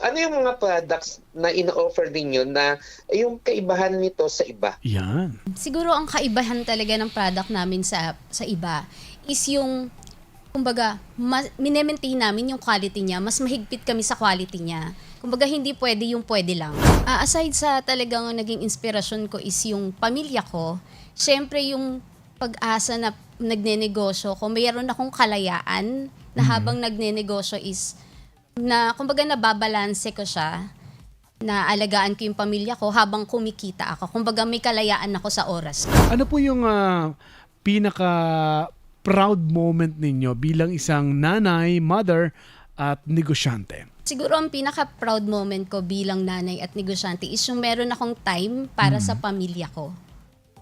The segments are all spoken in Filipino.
ano yung mga products na ino-offer ninyo na yung kaibahan nito sa iba? Yan. Siguro ang kaibahan talaga ng product namin sa iba is yung kumbaga mine-maintain namin yung quality niya, mas mahigpit kami sa quality niya. Kumbaga hindi pwede yung pwede lang. Aside sa talagang naging inspirasyon ko is yung pamilya ko, syempre yung pag-asa na nagnenegosyo ko, mayroon akong kalayaan na habang nagnenegosyo is na kumbaga nababalanse ko siya, na alagaan ko yung pamilya ko habang kumikita ako. Kumbaga may kalayaan ako sa oras. Ano po yung pinaka proud moment ninyo bilang isang nanay, mother at negosyante? Siguro ang pinaka-proud moment ko bilang nanay at negosyante is yung meron akong time para sa pamilya ko.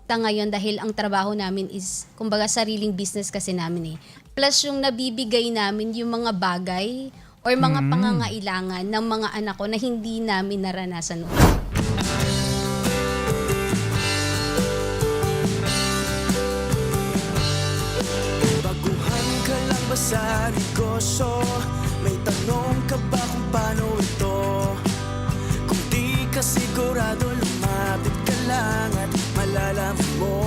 Ngayon dahil ang trabaho namin is kumbaga sariling business kasi namin eh. Plus yung nabibigay namin yung mga bagay or mga pangangailangan ng mga anak ko na hindi namin naranasan noon. Baguhan ka lang ba sa negosyo? May tanong ka ba kung paano ito? Kung di ka sigurado, lumapit ka lang at malalaman mo.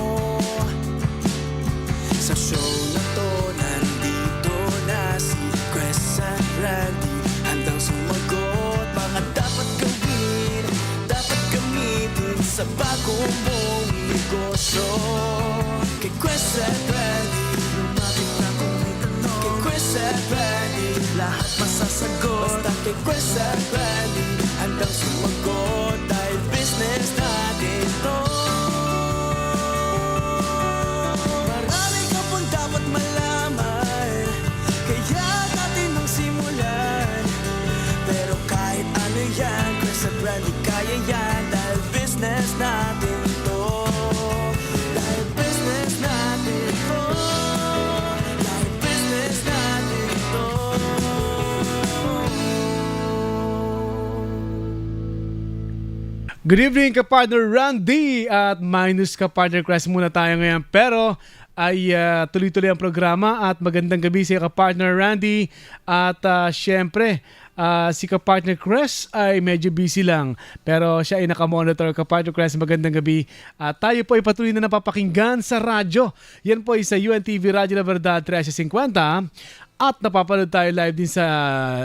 Sa show na to, nandito na si Chris at Randy, handang sumagot. Mga dapat gawin, dapat gamitin sa bagong mong negosyo. Kay Chris at Randy, lumapit na kung may tanong. Kay Chris at Randy, lahat masasagot. Basta kay Chris at Randy, handang sumagot. Dahil business natin to. Marami ka pong dapat malaman, kaya natin nang simulan. Pero kahit ano yan, Chris at Randy, kaya yan. Dahil business natin to. Dahil business natin to. Dahil business natin to. Good evening, kapartner Randy at minus kapartner Chris muna tayo ngayon. Pero ay tuloy-tuloy ang programa at magandang gabi sa kapartner Randy. At syempre, si kapartner Chris ay medyo busy lang. Pero siya ay nakamonitor. Kapartner Chris, magandang gabi. At tayo po ay patuloy na napapakinggan sa radyo. Yan po ay sa UNTV Radyo La Verdad 1350. At napapanood tayo live din sa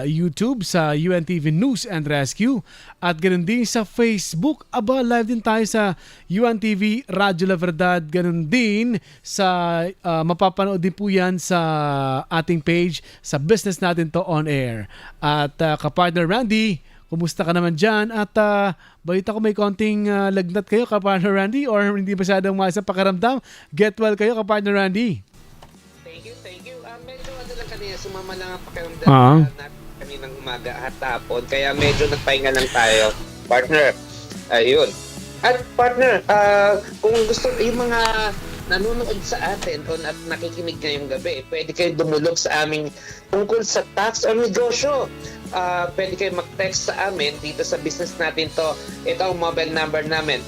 YouTube, sa UNTV News and Rescue. At ganoon din sa Facebook. Aba, live din tayo sa UNTV Radyo La Verdad. Ganoon din sa, mapapanood din po yan sa ating page, sa business natin to on air. At kapartner Randy, kumusta ka naman dyan? At balita ko may konting lagnat kayo, kapartner Randy, or hindi masyadong maasa pakiramdam? Get well kayo, kapartner Randy. Thank you. Medyo ano lang kanina, sumama lang ang pakiramdam natin kaninang umaga at hapon. Kaya medyo nagpahinga lang tayo. Partner, ayun. At partner, kung gusto yung mga nanonood sa atin at nakikinig ngayong gabi, pwede kayo dumulog sa aming tungkol sa tax o negosyo. Pwede kayo mag-text sa amin dito sa business natin to. Ito ang mobile number namin,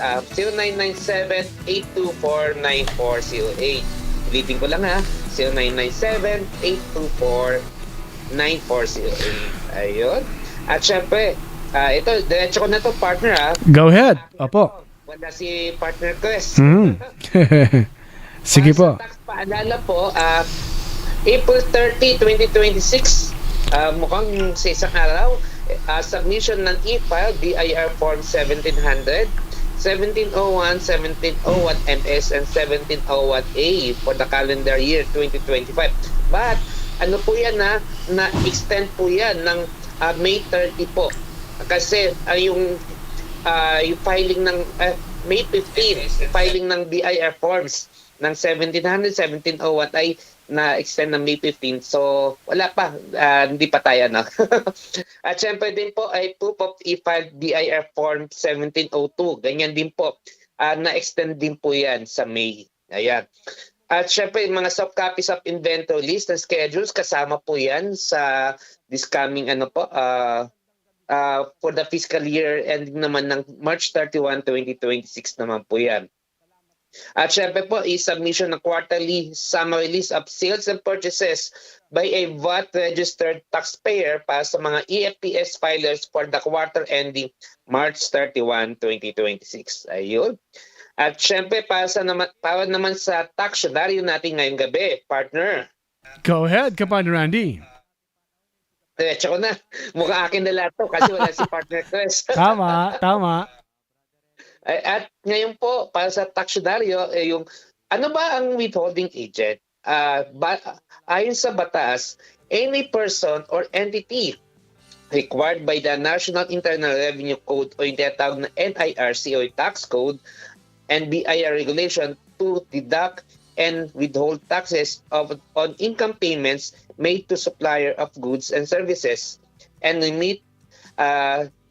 0997-824-9408. Ulitin ko lang ha, 0997-824-9408. Ayun. At syempre, ito, diretso ko na to partner ha. Go ahead. Opo. Wala si partner Chris. Sige po. Sa tax paalala po, April 30, 2026, mukhang sa isang araw, submission ng e-file, BIR Form 1700, 1701, 1701 MS, and 1701A for the calendar year 2025. But, ano po yan na-extend po yan ng May 30 po. Kasi yung filing ng May 15, filing ng BIR forms ng 1700, 1701 ay na-extend ng May 15. So, wala pa. Hindi pa tayo, no? At syempre din po ay proof of e-file BIR form 1702. Ganyan din po. Na-extend din po yan sa May. Ayan. At syempre, mga soft copies of inventory list and schedules, kasama po yan sa this coming for the fiscal year ending naman ng March 31, 2026 naman po yan. At syempre po, i-submission ng quarterly summary list of sales and purchases by a VAT-registered taxpayer para sa mga EFPS filers for the quarter ending March 31, 2026. Ayun. At syempre, para naman sa taxionaryo natin ngayong gabi, partner. Go ahead, Kapartner Randy. Diretso ko na. Mukha akin na lahat to kasi wala si partner Chris. Tama. At ngayon po, para sa taxionaryo, yung ano ba ang withholding agent? Ayon sa batas, any person or entity required by the National Internal Revenue Code o yung tinatawag na NIRC o Tax Code and BIR regulation to deduct and withhold taxes on income payments made to supplier of goods and services and remit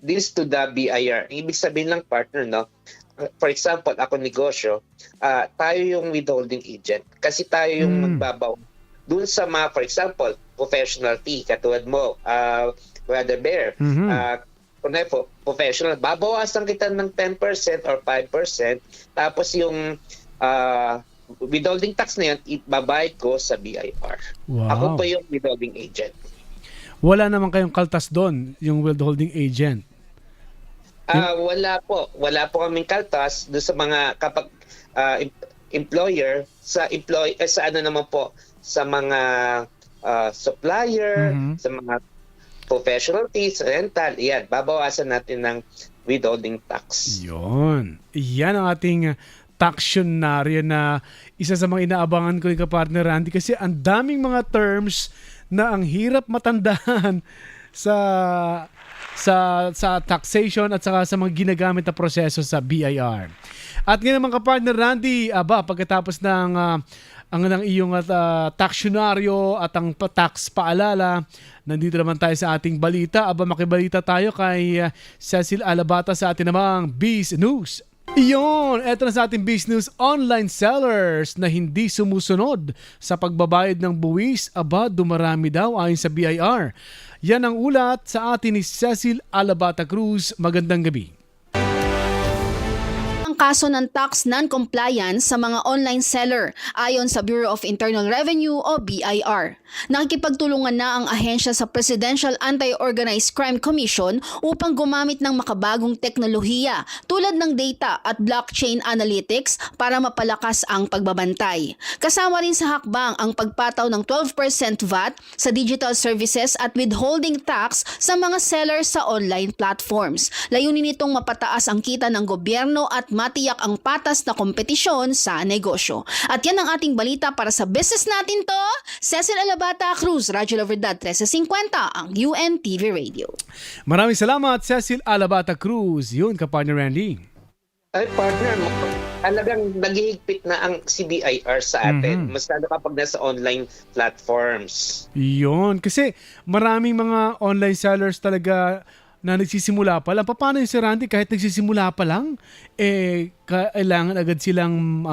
this to the BIR. Ibig sabihin lang, partner, no? For example, ako negosyo, tayo yung withholding agent kasi tayo yung magbabaw dun sa mga, for example, professional fee, katulad mo, Brother Bear, professional, babawasan kita ng 10% or 5%, tapos yung withholding tax na yan, ibabayad ko sa BIR. Wow. Ako po yung withholding agent. Wala naman kayong kaltas doon, yung withholding agent. Wala po kaming kaltas doon sa mga kapag employer sa ano naman po sa mga supplier, sa mga professional fees, rental, yan, babawasan natin ng withholding tax. Yun. Yan ang ating taxionaryo na isa sa mga inaabangan ko yung Kapartner Randy kasi ang daming mga terms na ang hirap matandaan sa taxation at saka sa mga ginagamit na proseso sa BIR. At ngayon naman Kapartner Randy, pagkatapos ng ang iyong taxionaryo at ang tax paalala, nandito naman tayo sa ating balita. Makibalita tayo kay Cecil Alabata sa ating namang Biz News. Iyon, eto na sa ating Biz News. Online sellers na hindi sumusunod sa pagbabayad ng buwis, dumarami daw ayon sa BIR. Yan ang ulat sa atin ni Cecil Alabata Cruz. Magandang gabi. Kaso ng tax non-compliance sa mga online seller ayon sa Bureau of Internal Revenue o BIR. Nakikipagtulungan na ang ahensya sa Presidential Anti-Organized Crime Commission upang gumamit ng makabagong teknolohiya tulad ng data at blockchain analytics para mapalakas ang pagbabantay. Kasama rin sa hakbang ang pagpataw ng 12% VAT sa digital services at withholding tax sa mga sellers sa online platforms. Layunin nitong mapataas ang kita ng gobyerno at matiyak ang patas na kompetisyon sa negosyo. At yan ang ating balita para sa business natin to. Cecil Alabata Cruz, Radyo La Verdad 1350, ang UNTV Radio. Maraming salamat Cecil Alabata Cruz. Yun, Kapartner Randy. Ay, partner, talagang naghihigpit na ang CBIR sa atin. Mas lalo kapag nasa online platforms. Yun, kasi maraming mga online sellers talaga na nagsisimula pa lang. Paano yung si Randy kahit nagsisimula pa lang, kailangan agad silang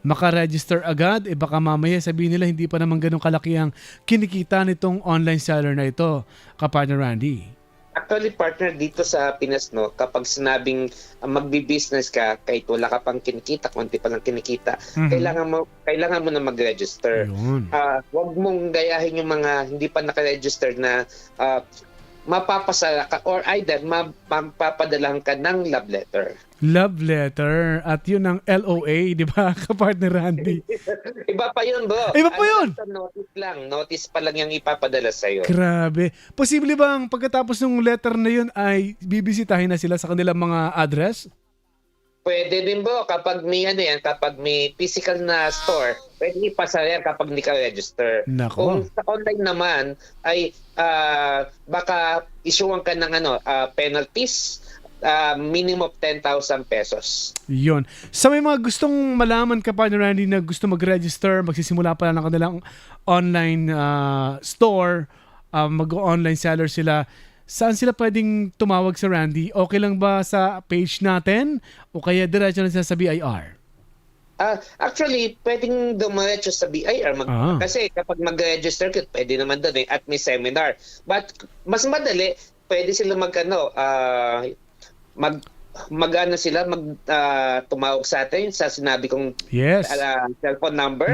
makaregister agad. Baka mamaya sabihin nila hindi pa naman ganun kalaki ang kinikita nitong online seller na ito, Kapartner Randy. Actually, partner, dito sa Pinas, no, kapag sinabing magbi-business ka, kahit wala ka pang kinikita, konti pa lang kinikita, kailangan mo na mag-register. Huwag mong gayahin yung mga hindi pa naka-register na mapapasala ka or either mapapadalahan ka ng love letter. Love letter. At yun ang LOA, di ba, Kapartner Randy? Iba pa yun, bro. Iba pa yun? Notice lang. Notice pa lang yung ipapadala sa'yo. Grabe. Posible bang pagkatapos ng letter na yun ay bibisitahin na sila sa kanilang mga address? Pwede din, bro. Kapag may physical na store, pwede ipasara yan kapag hindi ka register. Nako. Kung sa online naman, ay baka issuean ka ng penalties, minimum of 10,000 pesos. Yun. Sa may mga gustong malaman, Kapartner Randy, na gusto mag-register, magsisimula pa lang ng kanilang online store, mag-online seller sila, saan sila pwedeng tumawag sa Randy? Okay lang ba sa page natin o kaya diretso na sila sa BIR? Actually, pwedeng dumiretso sa BIR. Kasi kapag mag-register ka, pwede naman doon at may seminar. But mas madali, pwede sila mag-ano sila, tumawag sa atin sa sinabi kong Yes. cellphone number.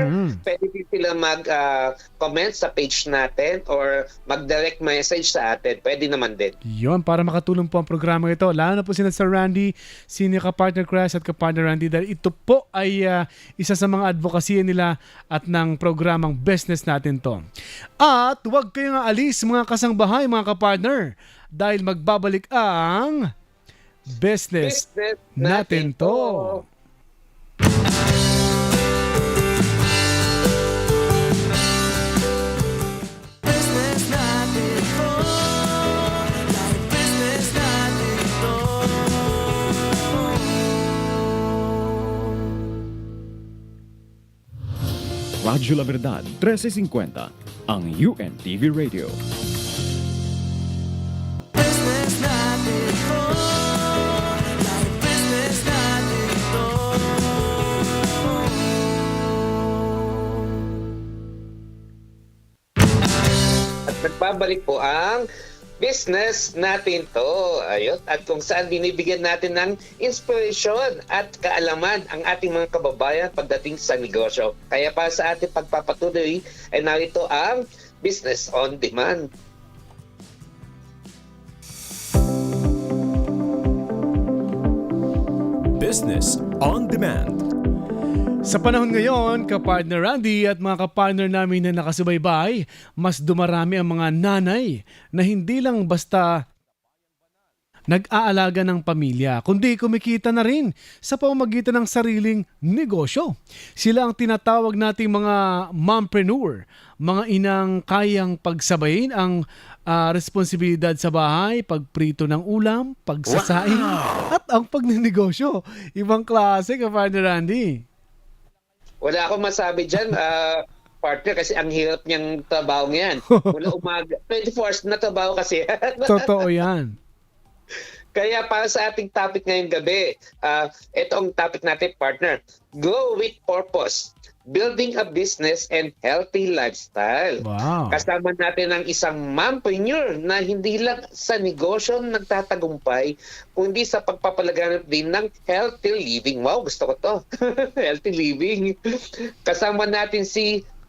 Pwede din sila mag-comment sa page natin or mag-direct message sa atin. Pwede naman din. Yon, para makatulong po ang programa ito. Lalo na po sina Sir Randy, senior ka-partner Crash at ka-partner Randy, dahil ito po ay isa sa mga advocacy nila at ng programang business natin to. At huwag kayong aalis mga kasangbahay, mga ka-partner, dahil magbabalik ang business natin to. Business natin ito. Dahil business natin ito. Radyo La Verdad 1350, ang UNTV Radio. Business natin ito. Dahil business natin ito. At nagbabalik po ang business natin to. Ayun. At kung saan binibigyan natin ng inspiration at kaalaman ang ating mga kababayan pagdating sa negosyo. Kaya para sa ating pagpapatuloy ay narito ang Business on Demand. Business on Demand. Sa panahon ngayon, ka-partner Randy at mga ka-partner namin na nakasubaybay, mas dumarami ang mga nanay na hindi lang basta nag-aalaga ng pamilya, kundi kumikita na rin sa pamamagitan ng sariling negosyo. Sila ang tinatawag nating mga mompreneur, mga inang kayang pagsabayin ang responsibilidad sa bahay, pagprito ng ulam, pagsasaing, at ang pagninegosyo. Ibang klase, ka-partner Randy. Wala akong masabi dyan, partner, kasi ang hirap niyang trabaho ngayon. Mula umaga, 24 hours na trabaho kasi. Totoo yan. Kaya para sa ating topic ngayong gabi, ito ang topic natin, partner. Grow with purpose. Building a business and healthy lifestyle. Wow. Kasama natin ang isang mompreneur na hindi lang sa negosyo nagtatagumpay, kundi sa pagpapalaganap din ng healthy living. Wow, gusto ko to. Healthy living. Kasama natin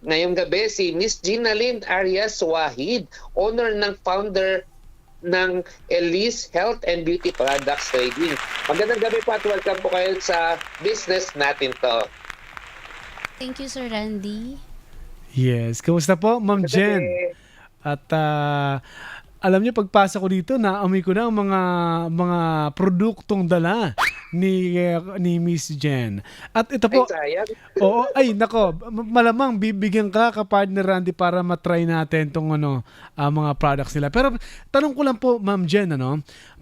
ngayong gabi si Miss Ginalyn Arias Wahid, owner ng founder ng Elise Health and Beauty Products Trading. Magandang gabi po at welcome po kayo sa business natin to. Thank you, Sir Randy. Yes. Kamusta po, Ma'am Jen? At alam niyo, pagpasok ko dito, naamoy ko na ang mga produktong dala ni Miss Jen. At ito po, Ay, sayang. oo, ay nako, malamang bibigyan ka partner Randy para matry natin tong mga products nila. Pero tanong ko lang po, Ma'am Jen,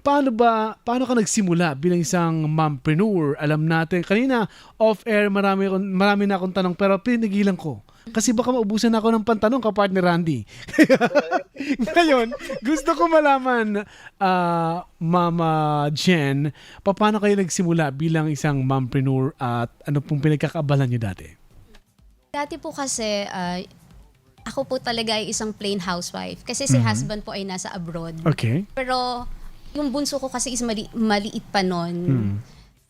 paano ka nagsimula bilang isang mompreneur? Alam natin kanina off-air marami na akong tanong pero pinigilan ko. Kasi baka maubusan ako ng pantanong ka partner Randy. Ngayon, gusto ko malaman, Mama Jen, paano kayo nagsimula bilang isang mompreneur at ano pong pinagkakaabalan niyo dati? Dati po kasi, ako po talaga ay isang plain housewife. Kasi si husband po ay nasa abroad. Okay. Pero yung bunso ko kasi is maliit pa nun.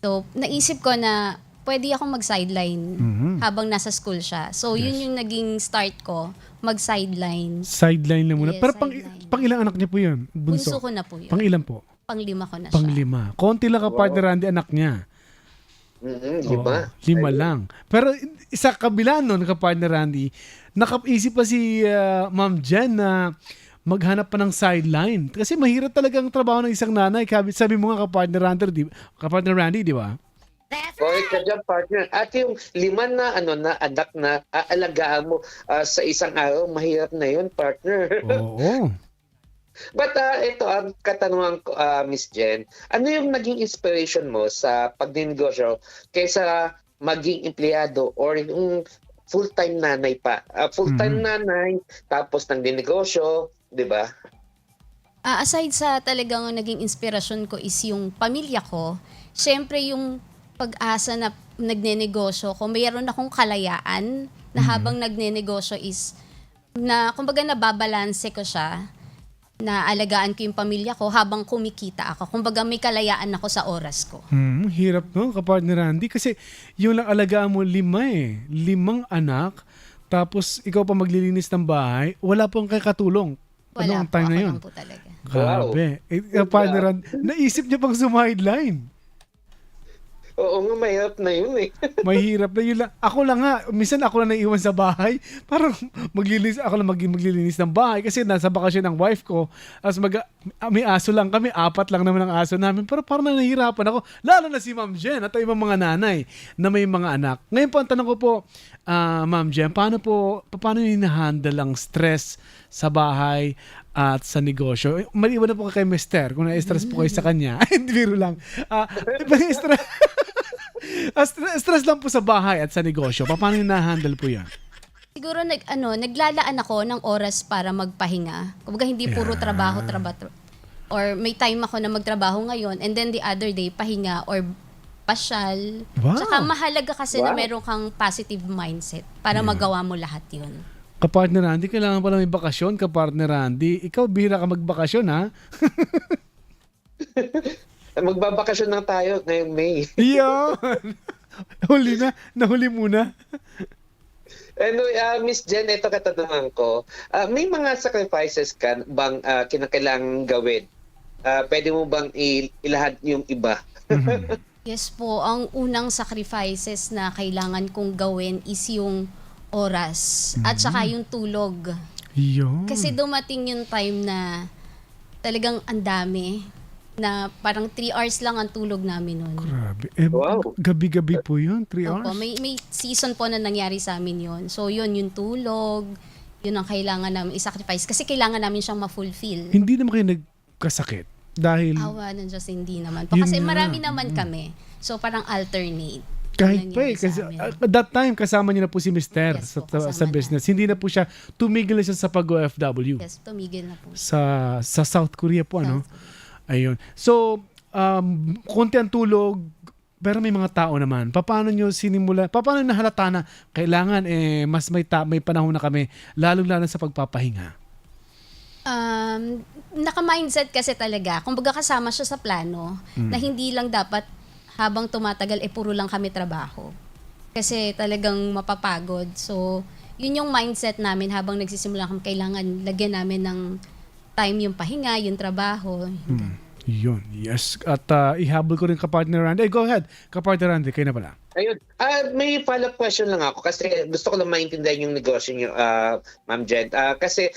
So, naisip ko na pwede akong mag-sideline habang nasa school siya. So, yun yung naging start ko, mag-sideline. Sideline lang muna. Yes, Pero sideline. pang ilang anak niya po yun? Bunso ko na po yun. Pang ilan po? Pang-5 ko na siya. Pang-5. Konti lang ka partner Randy anak niya. Lima. Oo, 5 lang. Pero sa kabila nun, ka-partner Randy, nakaisip pa si Ma'am Jen na maghanap pa ng sideline. Kasi mahirap talaga ang trabaho ng isang nanay. Sabi mo nga ka-partner Randy, di ba? Correct ka dyan, partner. At yung 5 na anak na aalagaan mo sa isang araw, mahirap na yun, partner. Oo. But ito ang katanungan ko, Miss Jen. Ano yung naging inspiration mo sa pagninegosyo kaysa maging empleyado or yung full-time nanay pa? Full-time nanay, tapos nang dinegosyo, di ba? Aside sa talagang naging inspirasyon ko is yung pamilya ko, syempre yung pag-asa na nagnenegosyo ko, mayroon akong kalayaan na habang nagnenegosyo is, na kumbaga nababalanse ko siya. naalagaan ko yung pamilya ko habang kumikita ako. Kumbaga may kalayaan ako sa oras ko. Hirap no, kapartner Randy. Kasi yung lang alagaan mo 5 eh. 5 anak. Tapos ikaw pa maglilinis ng bahay. Wala pong kakatulong. Wala Anong po, time ako na yun? lang po talaga. Grabe. Kapartner Randy, naisip niya pang sumideline. Oo nga, mahirap na yun eh. Mahirap na yun lang. Ako lang nga, minsan ako lang naiiwan sa bahay. Parang ako lang maglilinis ng bahay kasi nasa bakasyon ng wife ko. As may aso lang kami, 4 lang naman ang aso namin. Pero parang nahihirapan ako. Lalo na si Ma'am Jen at ibang mga nanay na may mga anak. Ngayon po, ang tanong ko po, Ma'am Jen, paano yung hinahandle ang stress sa bahay at sa negosyo? Maliwan na po kay Mister kung na-stress po kayo sa kanya. Ay, hindi, biro lang. Stress lang po sa bahay at sa negosyo. Paano yung na-handle po yan? Siguro naglalaan ako ng oras para magpahinga. Kumbaga hindi puro trabaho. Or may time ako na magtrabaho ngayon and then the other day pahinga or pasyal. Wow. Tsaka mahalaga kasi na Wow. meron kang positive mindset para magawa mo lahat yun. Kapartner Randy, kailangan pala may bakasyon, kapartner Randy. Ikaw, bihira ka magbakasyon, ha? Magbabakasyon lang tayo ngayong May. Yan! Nahuli muna. Anyway, Miss Jen, ito katanungan ko. May mga sacrifices ka bang kinakailangan gawin? Pwede mo bang ilahad yung iba? Yes po, ang unang sacrifices na kailangan kong gawin is yung oras at saka yung tulog. Yan. Kasi dumating yung time na talagang ang dami na parang 3 hours lang ang tulog namin noon. Grabe. Wow. Gabi-gabi po yun, 3 hours? Opo, may season po na nangyari sa amin yon. So yun, yung tulog, yun ang kailangan namin i-sacrifice kasi kailangan namin siyang ma-fulfill. Hindi naman kayo nagkasakit dahil Awa ng Diyos, hindi naman po. Yun Kasi nga. marami naman kami. So parang alternate. kahit Yun pa nangyari eh. Kasi sa amin. at that time, kasama niyo na po si Mister Yes po, sa kasama business. Hindi na po siya, tumigil na siya sa pag-OFW. Yes, tumigil na po. Sa South Korea po, ano? South Ayun. So, konti ang tulog, pero may mga tao naman. Paano nahalata na kailangan mas may panahon na kami, lalo-lalo sa pagpapahinga? Naka-mindset kasi talaga. Kumbaga kasama siya sa plano na hindi lang dapat habang tumatagal puro lang kami trabaho. Kasi talagang mapapagod. So, yun yung mindset namin habang nagsisimula kami. Kailangan lagyan namin ng time yung pahinga, yung trabaho. Yun, yes. At ihabol ko rin kapartner Randy. Go ahead, kapartner Randy, kayo na pala. Ayun. May follow-up question lang ako kasi gusto ko lang maintindihan yung negosyo niyo, Ma'am Jen. Kasi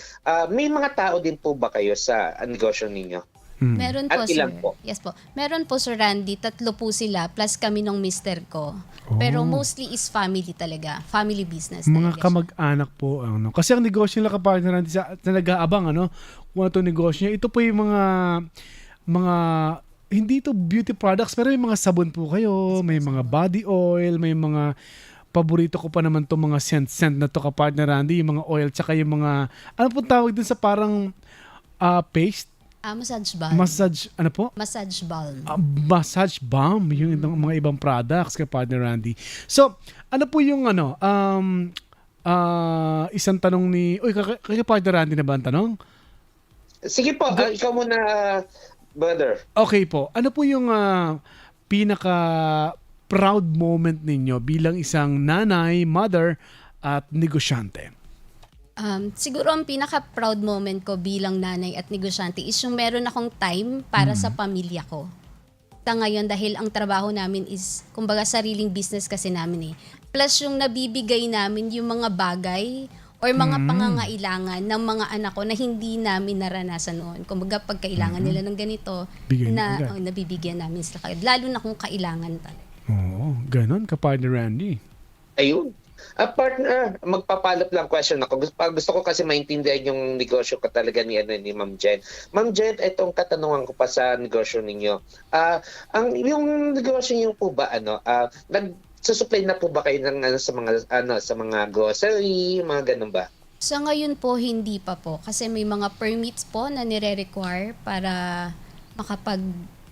may mga tao din po ba kayo sa negosyo ninyo? Meron po, At ilan sir. po? Yes po. Meron po, Sir Randy. 3 po sila plus kami ng mister ko. Pero mostly is family talaga. Family business Mga talaga siya. kamag-anak po. Ano. Kasi ang negosyo nila kapartner Randy sa nag-aabang, ano, kung ano negosyo niya. Ito po yung mga hindi to beauty products pero may mga sabon po kayo, may mga body oil, may mga paborito ko pa naman to mga scent na to kapartner Randy, yung mga oil tsaka yung mga ano po tawag dun sa parang paste, Massage balm. Massage balm. massage balm, yung mga ibang products kapartner Randy. So, ano po yung isang tanong ni kay kapartner Randy na ba ang tanong? Sige po, ikaw muna, brother. Okay po. Ano po yung pinaka proud moment ninyo bilang isang nanay, mother, at negosyante? Siguro ang pinaka-proud moment ko bilang nanay at negosyante is yung meron akong time para sa pamilya ko. Sa ngayon, dahil ang trabaho namin is, kumbaga sariling business kasi namin Plus yung nabibigay namin yung mga bagay or mga pangangailangan ng mga anak ko na hindi namin naranasan noon. Kumbaga pag kailangan nila ng ganito, Bigay na agad. nabibigyan namin sila. Lalo na kung kailangan talaga. Oo, ganun kapartner Randy. Ayun. Partner, magpapalap lang question ako. Gusto ko kasi maintindihan yung negosyo ko talaga ni Ma'am Jen. Ma'am Jen, itong katanungan ko pa sa negosyo ninyo. Yung negosyo niyo po ba nagsusupply na po ba kayo ng sa mga grocery, mga ganun ba? Sa ngayon po, hindi pa po. Kasi may mga permits po na nire-require para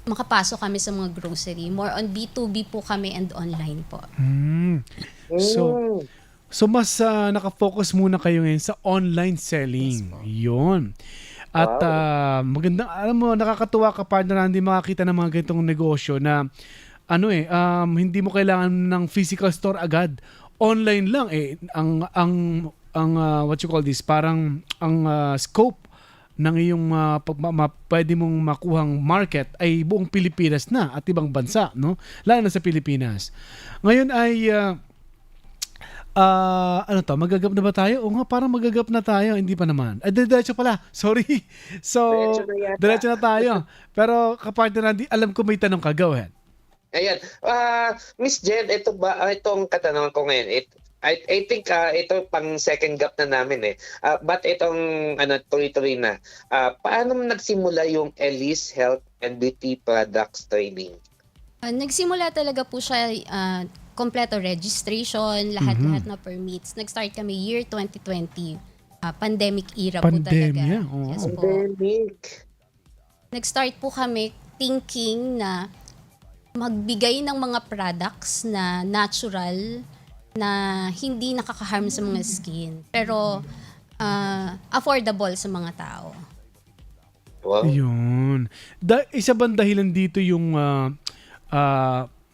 makapasok kami sa mga grocery. More on B2B po kami and online po. So mas nakafocus muna kayo ngayon sa online selling. Yun. At maganda, alam mo, nakakatuwa ka partner Randy makakita ng mga ganitong negosyo na hindi mo kailangan ng physical store agad. Online lang ang what you call this, parang ang scope ng iyong pwede mong makuhang market ay buong Pilipinas na at ibang bansa, no? Lalo na sa Pilipinas. Ngayon ay magagap na ba tayo? O nga, parang magagap na tayo. Hindi pa naman. Diretso pala. Sorry. So, Diretso na yata. diretso na tayo. Pero, kapartner Randy, alam ko may tanong ka. Go ahead. Ayan. Miss Jen, itong katanungan ko ngayon. I think ito pang second gap na namin but itong tuloy-tuloy na. Paano nagsimula yung Elise Health and Beauty Products Trading? Nagsimula talaga po siya, kompleto registration, lahat-lahat na permits. Nag-start kami year 2020. Pandemic era po talaga. Pandemya, oo. Yes po. Pandemic. Nag-start po kami thinking na magbigay ng mga products na natural, na hindi nakaka-harm sa mga skin, pero affordable sa mga tao. Wow. Yun. Isa bang dahilan dito yung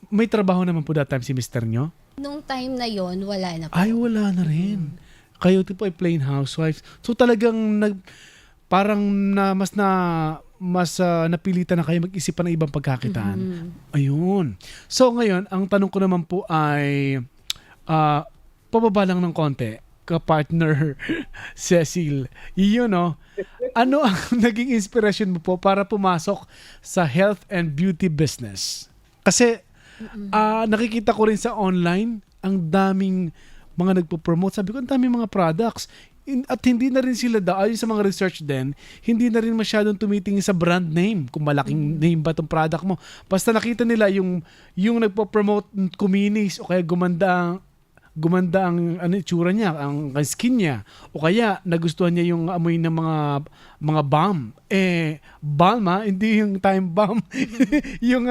may trabaho naman po that time si mister nyo? Nung time na yon wala na po. Ay, wala na rin. Kayo po ay plain housewives. So talagang mas napilitan na kayo mag-isip pa ng ibang pagkakitaan. Ayun. So ngayon, ang tanong ko naman po ay pababa lang ng konti, ka-partner Cecil. Yun, no? Ano ang naging inspiration mo po para pumasok sa health and beauty business? Kasi nakikita ko rin sa online, ang daming mga nagpo-promote. Sabi ko, ang daming mga products. At hindi na rin sila ayon sa mga research din, hindi na rin masyadong tumitingin sa brand name, kung malaking name ba itong product mo. Basta nakita nila yung nagpo-promote kuminis o kaya gumanda ang itsura niya, ang skin niya, o kaya nagustuhan niya yung amoy ng mga balm. Balm hindi yung time bomb. Yung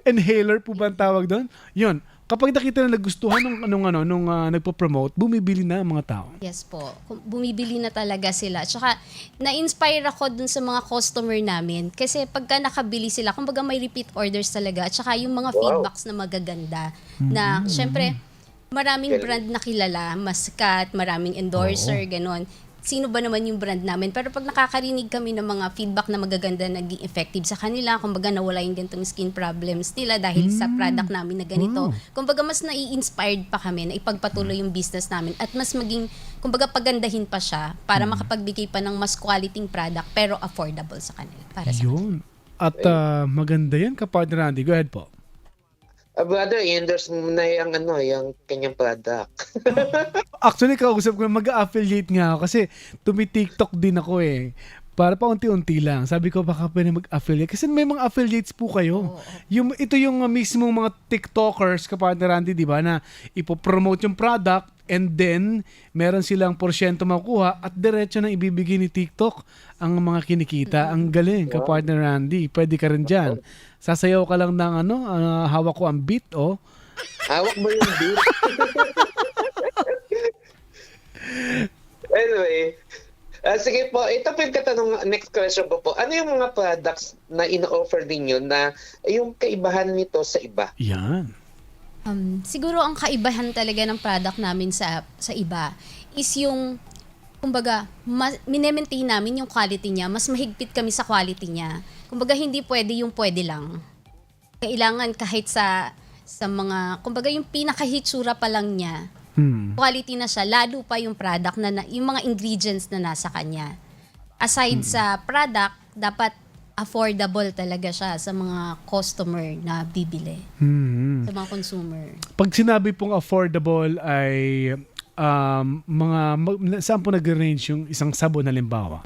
inhaler po ba ang tawag doon? Yun. Kapag nakita na nagustuhan nung nagpo-promote, bumibili na ang mga tao. Yes po. Bumibili na talaga sila. Tsaka, na-inspire ako dun sa mga customer namin. Kasi pagka nakabili sila, kumbaga may repeat orders talaga. At saka yung mga feedbacks na magaganda. Na, syempre, maraming brand na kilala, maskat, maraming endorser, ganon. Sino ba naman yung brand namin? Pero pag nakakarinig kami ng mga feedback na magaganda, naging effective sa kanila, kumbaga nawala yung ganitong skin problems nila dahil sa product namin na ganito. Kumbaga mas nai-inspired pa kami na ipagpatuloy yung business namin at mas maging, kumbaga pagandahin pa siya para makapagbigay pa ng mas quality product pero affordable sa kanila. Para sa Yun. At maganda yan, ka-partner Randy. Go ahead po. Brother, i-endorse mo na yung kanyang product. Actually, kausap ko, mag-affiliate nga ako kasi tumi-TikTok din ako Para pa unti-unti lang. Sabi ko, baka pwede mag-affiliate. Kasi may mga affiliates po kayo. Ito yung mismong mga TikTokers, kapartner Randy, di ba, na ipopromote yung product and then meron silang porsyento makukuha at diretso na ibibigay ni TikTok ang mga kinikita. Ang galing, kapartner Randy. Pwede ka rin dyan. Sasayaw ka lang ng hawak ko ang beat, Hawak mo yung beat. Anyway, sige po, ito po yung next question po. Ano yung mga products na ino-offer ninyo na yung kaibahan nito sa iba? Yan. Siguro ang kaibahan talaga ng product namin sa iba is yung, kumbaga, minemaintain namin yung quality niya, mas mahigpit kami sa quality niya. Kumbaga, hindi pwede yung pwede lang. Kailangan kahit sa mga, kumbaga yung pinakahitsura pa lang niya, quality na siya, lalo pa yung product, yung mga ingredients na nasa kanya. Aside sa product, dapat affordable talaga siya sa mga customer na bibili. Sa mga consumer. Pag sinabi pong affordable ay saan po nag-range yung isang sabon halimbawa?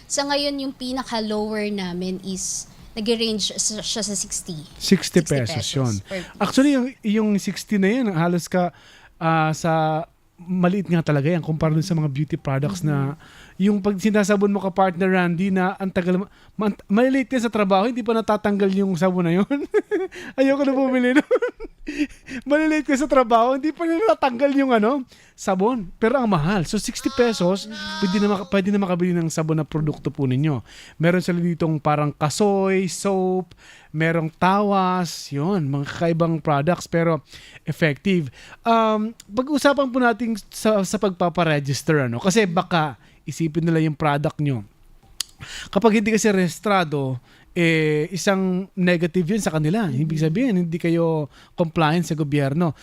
Sa ngayon, yung pinaka-lower namin is nag-range siya sa 60. 60 pesos yun. Actually, yung 60 na yan, halos sa maliit nga talaga yan kumpara dun sa mga beauty products na yung pag sinasabon mo ka partner Randy na ang tagal maliliit ka sa trabaho, hindi pa natatanggal yung sabon na yun. Ayoko na bumili nun. malilate ka sa trabaho, hindi pa nila natanggal yung sabon. Pero ang mahal. So 60 pesos, pwede na makabili ng sabon na produkto po ninyo. Meron sila ditong parang kasoy, soap, merong tawas, yun, mga kakaibang products pero effective. Pag-usapan po natin sa pagpaparegister, kasi baka isipin nila yung product nyo. Kapag hindi kasi rehistrado, isang negative yun sa kanila. Ibig sabihin, hindi kayo compliant sa gobyerno.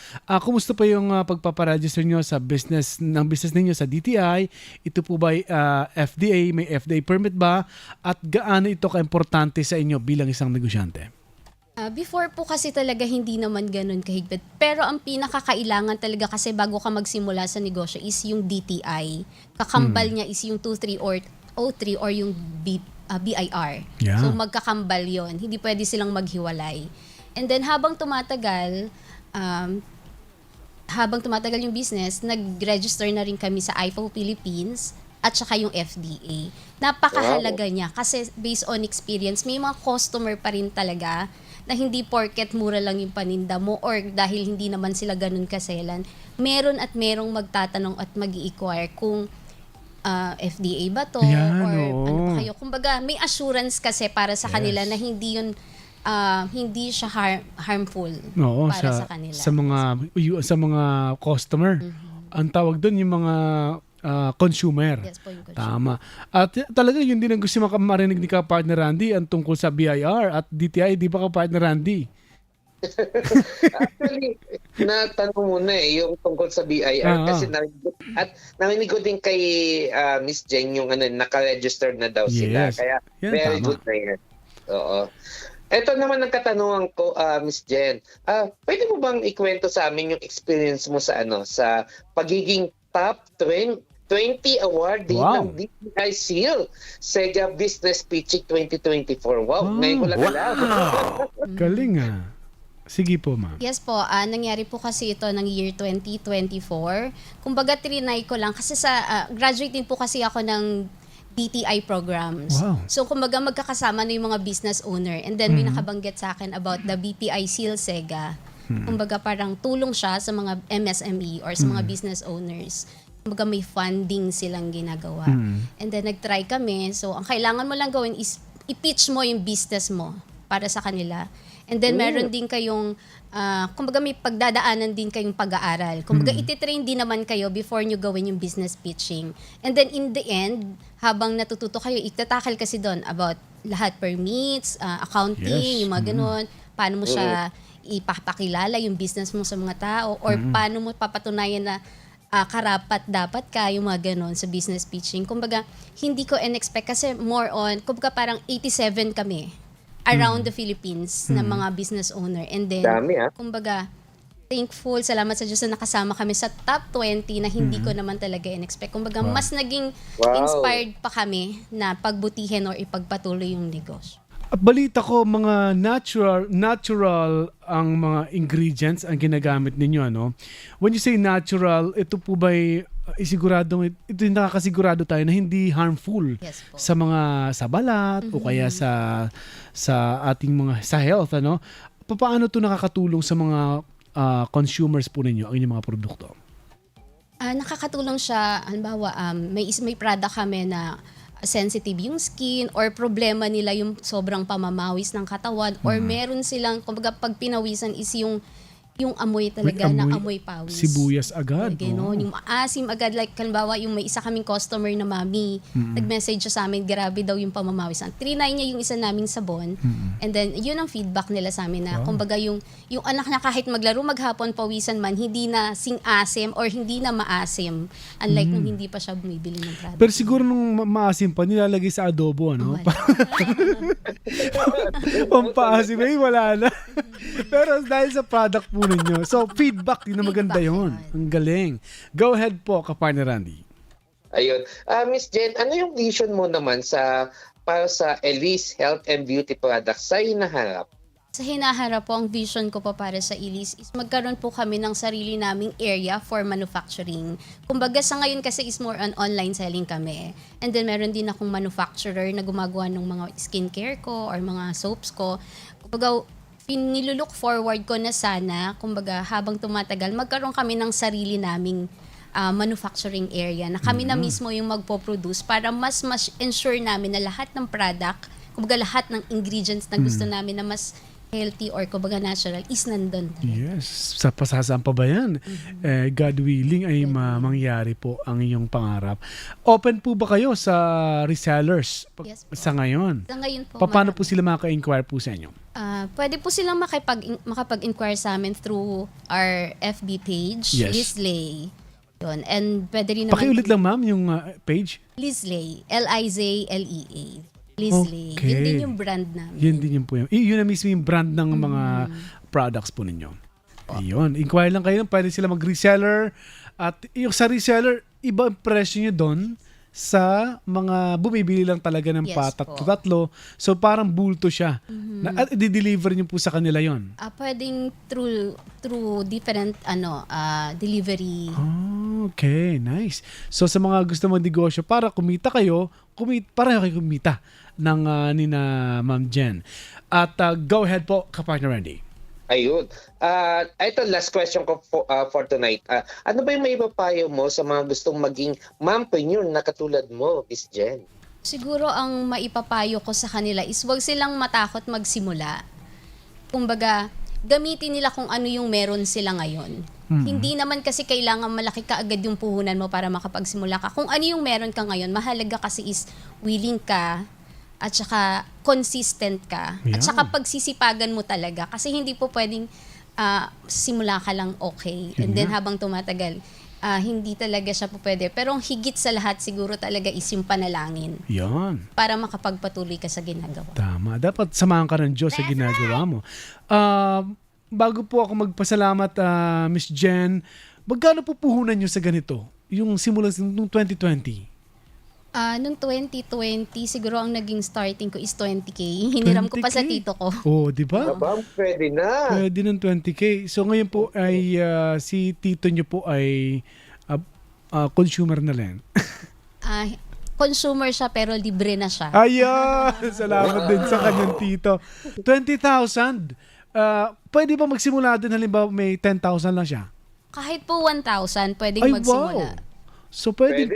Kumusta pa yung pagpaparegister nyo sa business ninyo sa DTI? Ito po ba FDA? May FDA permit ba? At gaano ito ka-importante sa inyo bilang isang negosyante? Before po kasi talaga hindi naman ganun kahigpit. Pero ang pinakakailangan talaga kasi bago ka magsimula sa negosyo is yung DTI. Kakambal niya is yung 23 or 03 or yung BIR. Yeah. So magkakambal yon. Hindi pwede silang maghiwalay. And then habang tumatagal yung business, nag-register na rin kami sa IFO Philippines at saka yung FDA. Napakahalaga niya kasi based on experience, may mga customer pa rin talaga na hindi porket mura lang yung paninda mo or dahil hindi naman sila ganun kaselan, meron at merong magtatanong at mag-i-inquire kung FDA ba to Yan, or oo. ano pa kayo. Kumbaga, may assurance kasi para sa kanila na hindi yun hindi siya harmful Oo, para sa kanila. sa mga customer. Ang tawag doon yung mga consumer. Yes po, yung consumer. Tama. At talaga yun din ang gusto marinig ni ka-partner Randy ang tungkol sa BIR at DTI. Di ba ka-partner Randy? Actually, natanong muna yung tungkol sa BIR kasi narinig ko din kay Miss Jen yung naka-register na daw sila. Yes. Kaya Yan, very tama. good na yan. Oo. Ito naman ang katanungan ko, Miss Jen. Pwede mo bang ikwento sa amin yung experience mo sa sa pagiging top 20 awardee Wow. ng DTI Seal Sega Business Pitching 2024. Wow, ngayon ko lang alam. Galing Sige po, ma'am. Yes po, nangyari po kasi ito ng year 2024. Kumbaga, trinay ko lang kasi graduate din po kasi ako ng DTI programs. Wow. So, kumbaga, magkakasama na yung mga business owner. And then, may nakabanggit sa akin about the BPI Seal Sega. Kumbaga, parang tulong siya sa mga MSME or sa mga business owners. Kumbaga, may funding silang ginagawa. And then, nag-try kami. So, ang kailangan mo lang gawin is i-pitch mo yung business mo para sa kanila. And then, meron din kayong, kumbaga may pagdadaanan din kayong pag-aaral. Kumbaga, ititrain din naman kayo before nyo gawin yung business pitching. And then, in the end, habang natututo kayo, itatakal kasi doon about lahat permits, accounting, Yes. yung mga ganun, paano mo siya ipapakilala yung business mo sa mga tao, or paano mo papatunayan na karapat dapat ka, yung mga ganon sa business pitching. Kumbaga, hindi ko in-expect kasi more on, kumbaga parang 87 kami around the Philippines na mga business owner. And then, Dami, kumbaga, thankful, salamat sa Diyos na nakasama kami sa top 20 na hindi ko naman talaga in-expect. Kumbaga, mas naging inspired pa kami na pagbutihin or ipagpatuloy yung negosyo. At balita ko, mga natural ang mga ingredients ang ginagamit ninyo, When you say natural, ito po ba'y isiguradong, ito yung nakakasigurado tayo na hindi harmful Yes po. sa balat o kaya sa ating mga sa health, Paano ito nakakatulong sa mga consumers po ninyo ang inyong mga produkto? Nakakatulong siya, halimbawa, may product kami na sensitive yung skin or problema nila yung sobrang pamamawis ng katawan or meron silang, kumbaga pag pinawisan is yung amoy talaga na amoy pawis. Sibuyas agad. Gano'n, yung maasim agad. Like, halimbawa, yung may isa kaming customer na mami, nag-message siya sa amin, grabe daw yung pamamawis. Trinay niya yung isa naming sabon. And then, yun ang feedback nila sa amin na, kumbaga, yung anak niya kahit maglaro, maghapon, pawisan man, hindi na sing-asim or hindi na maasim. Unlike nung hindi pa siya bumibili ng product. Pero siguro nung maasim pa, nilalagay sa adobo, Pampaasim, wala na. Pero dahil sa product po ninyo, so feedback, yun na maganda yun. Ang galing. Go ahead po, ka-partner Randy. Ayun. Miss Jen, ano yung vision mo naman para sa Elise Health and Beauty Products sa hinaharap? Sa hinaharap po, ang vision ko po para sa Elise is magkaroon po kami ng sarili naming area for manufacturing. Kumbaga sa ngayon kasi is more on online selling kami. And then meron din akong manufacturer na gumagawa ng mga skincare ko or mga soaps ko. Kumbaga Nilulook forward ko na sana, kumbaga habang tumatagal, magkaroon kami ng sarili naming manufacturing area na kami na mismo yung magpo-produce para mas ensure namin na lahat ng product, kumbaga lahat ng ingredients na gusto namin na mas healthy or kumbaga natural is nandun. Yes. Sa pasasaan pa ba yan? God willing ay mangyari po ang iyong pangarap. Open po ba kayo sa resellers Yes po. sa ngayon? Sa ngayon po, Paano po sila makaka-inquire po sa inyo? pwede po silang makapag-inquire sa amin through our FB page, Yes. Lizley. Yun. And pwede rin naman Pakiulit lang ma'am yung page. Lizley, Lizlea. Lizley. Okay. Yun din yung brand namin. Yun din yung po yun. Yun na mismo yung brand ng mga products po ninyo. Ayun. Inquire lang kayo. Pwede sila mag-reseller. At yung sa reseller, iba ang presyo nyo doon sa mga bumibili lang talaga ng Yes tatlo. So parang bulto siya. At i-deliver nyo po sa kanila yon. Pwedeng through different delivery. Okay, nice. So sa mga gusto magnegosyo, para kumita kayo, para kayo kumita ng nina Ma'am Jen. At go ahead po, Kapartner Randy. Ayun. Ito, last question ko for tonight. Ano ba yung may ipapayo mo sa mga gustong maging mompreneur na katulad mo, Miss Jen? Siguro ang maipapayo ko sa kanila is huwag silang matakot magsimula. Kumbaga, gamitin nila kung ano yung meron sila ngayon. Hindi naman kasi kailangan malaki ka agad yung puhunan mo para makapagsimula ka. Kung ano yung meron ka ngayon, mahalaga kasi is willing ka at saka consistent ka. At saka pagsisipagan mo talaga. Kasi hindi po pwedeng simula ka lang okay. And then habang tumatagal, hindi talaga siya po pwede. Pero ang higit sa lahat siguro talaga is yung panalangin Yan. para makapagpatuloy ka sa ginagawa. Tama. Dapat samahan ka ng Diyos sa ginagawa mo. Bago po ako magpasalamat, Miss Jen, magkano po puhunan nyo sa ganito? Yung simula nung 2020? Nung 2020, siguro ang naging starting ko is 20K. Hiniram ko pa sa 20K? tito ko. Oh, di ba? Abang, pwede na. Pwede ng 20K. So ngayon po ay si tito nyo po ay consumer na lang. Consumer siya pero libre na siya. Ayan! Salamat din sa kanyang tito. 20,000. Pwede ba magsimula din halimbawa may 10,000 lang siya? Kahit po 1,000, pwedeng Ay, magsimula. wow! So pwede.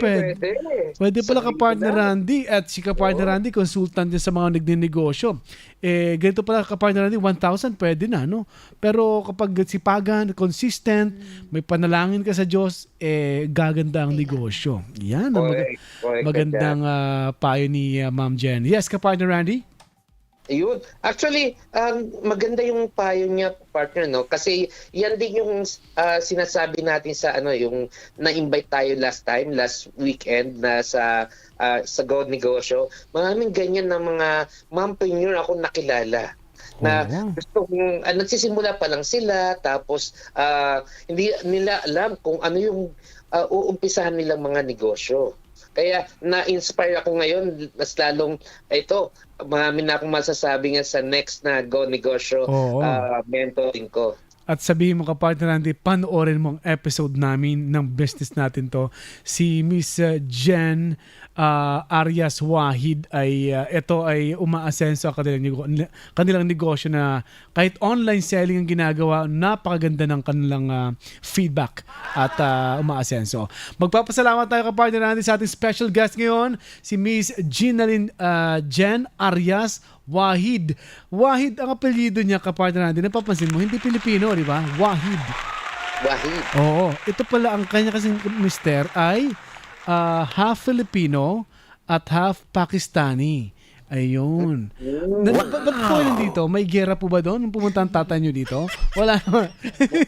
Pwede pala Kapartner Randy at si Kapartner Randy consultant din sa mga nagninegosyo. Ganito pala Kapartner Randy, 1,000 pwede na, no? Pero kapag sipagan, consistent, may panalangin ka sa Diyos, gaganda ang negosyo. Yan ang magandang payo ni Ma'am Jen. Yes, Kapartner Randy? Ayun. Actually, maganda yung payo niya, partner, no? Kasi yan din yung sinasabi natin sa yung na-invite tayo last weekend na sa Go Negosyo. Maraming ganyan na mga mompreneur ako nakilala. Na gusto nagsisimula pa lang sila, tapos hindi nila alam kung ano yung uumpisahan nilang mga negosyo. Kaya na-inspire ako ngayon, mas lalong marami na akong masasabi nga sa next na Go Negosyo mentoring ko. At sabihin mo Kapartner Randy, panoorin mo ang episode namin ng business natin to. Si Miss Jen Arias Wahid ay ito ay umaasenso ang kanilang negosyo na kahit online selling ang ginagawa, napakaganda ng kanilang feedback at umaasenso. Magpapasalamat tayo Kapartner Randy sa ating special guest ngayon, si Miss Jen Arias Wahid. Wahid ang apelyido niya, Kapartner Randy. Napapansin mo, hindi Pilipino, di ba? Wahid. Oo. Ito pala ang kanya kasing mister ay half Filipino at half Pakistani. Ayun. Ba't po kayo nandito? May gera po ba doon? Nung pumunta ang tatay nyo dito? Wala naman.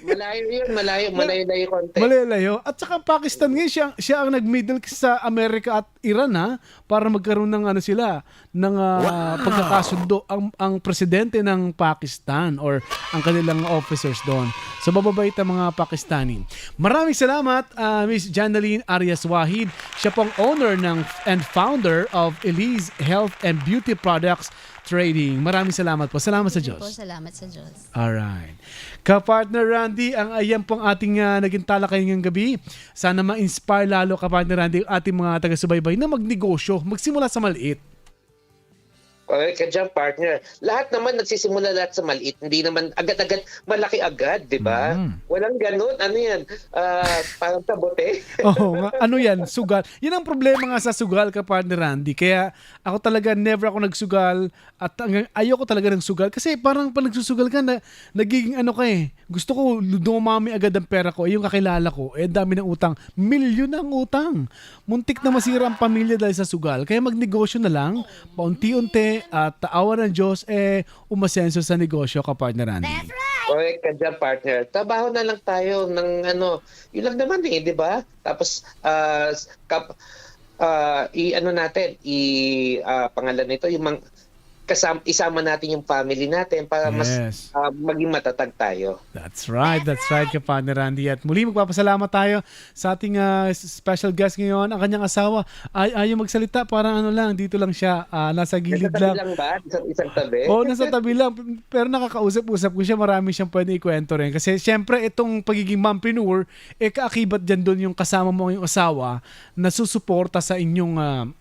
Malayo yun. Malayo konti. Malayo. At saka Pakistan ngayon, siya ang nag-middle sa Amerika at Iran para magkaroon ng ng pagkakasundo ang presidente ng Pakistan or ang kanilang officers doon. So bababait ang mga Pakistani. Maraming salamat Miss Janeline Arias Wahid. Siya pong owner and founder of Elise Health and Beauty Products Trading. Maraming salamat po. Salamat sa Diyos. Salamat sa Diyos. Alright. Kapartner Randy, ayan pong ating naging talakay ngayong gabi. Sana ma-inspire lalo Kapartner Randy ang ating mga taga-subaybay na magnegosyo, magsimula sa maliit. Correct ka dyan, partner. Lahat naman nagsisimula lahat sa maliit. Hindi naman agad-agad malaki agad, di ba? Walang ganun. Ano yan? Parang sa bote. Oo nga, ano yan, sugal. Yan ang problema nga sa sugal ka, partner Randy. Kaya ako talaga, never ako nagsugal at ayoko talaga ng sugal. Kasi parang pag nagsusugal ka, nagiging ano ka eh. Gusto ko dumami agad ang pera ko. Yung kakilala ko, dami ng utang. Milyon ang utang. Muntik na masira ang pamilya dahil sa sugal. Kaya magnegosyo na lang, paunti-unti, at awa ng Diyos, umasenso sa negosyo ka, partner Randy. Correct ka dyan, partner. Trabaho na lang tayo ng ano, yun lang naman eh, di ba? Tapos, i-ano natin, pangalan nito, yung isama natin yung family natin para mas Yes. maging matatag tayo. That's right, ka, partner Randy. At muli magpapasalamat tayo sa ating special guest ngayon, ang kanyang asawa. Ayaw magsalita, parang ano lang, dito lang siya, nasa gilid Nasa tabi lang. lang ba? Isang tabi? Oo, nasa tabi lang. Pero nakakausap-usap ko siya, marami siyang pwede ikwento rin. Kasi syempre, itong pagiging mompreneur, kaakibat dyan doon yung kasama mo, yung asawa, na susuporta sa inyong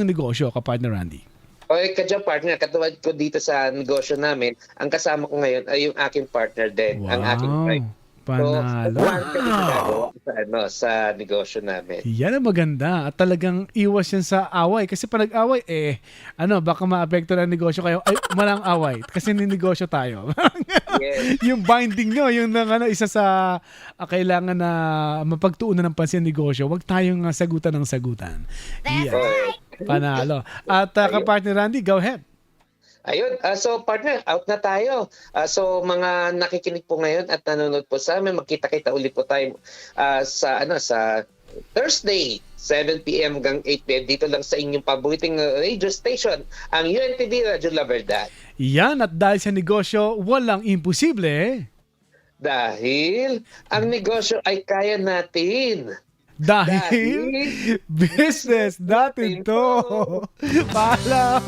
negosyo, ka, partner Randy. Okay ka dyan, partner. Katulad ko dito sa negosyo namin, ang kasama ko ngayon ay yung aking partner din, ang aking wife. Panalo. Sa negosyo namin. Yan ang maganda. At talagang iwas yan sa away. Kasi pag nag-away, baka maapekto ng negosyo kayo. Ay, malang away. Kasi ninegosyo tayo. Yes. Yung binding nyo, yung isa sa kailangan na mapagtuunan ng pansin negosyo, huwag tayong sagutan ng sagutan. Yan. Okay. Panalo. At ka-partner Randy, go ahead. Ayun, so partner, out na tayo. So mga nakikinig po ngayon at nanonood po sa amin, magkita-kita ulit po tayo sa Thursday, 7 p.m. hanggang 8 p.m. dito lang sa inyong paboritong radio station, ang UNTV Radyo La Verdad. Yan, at dahil sa negosyo, walang imposible. Dahil ang negosyo ay kaya natin. Dahil business natin to. Paalam.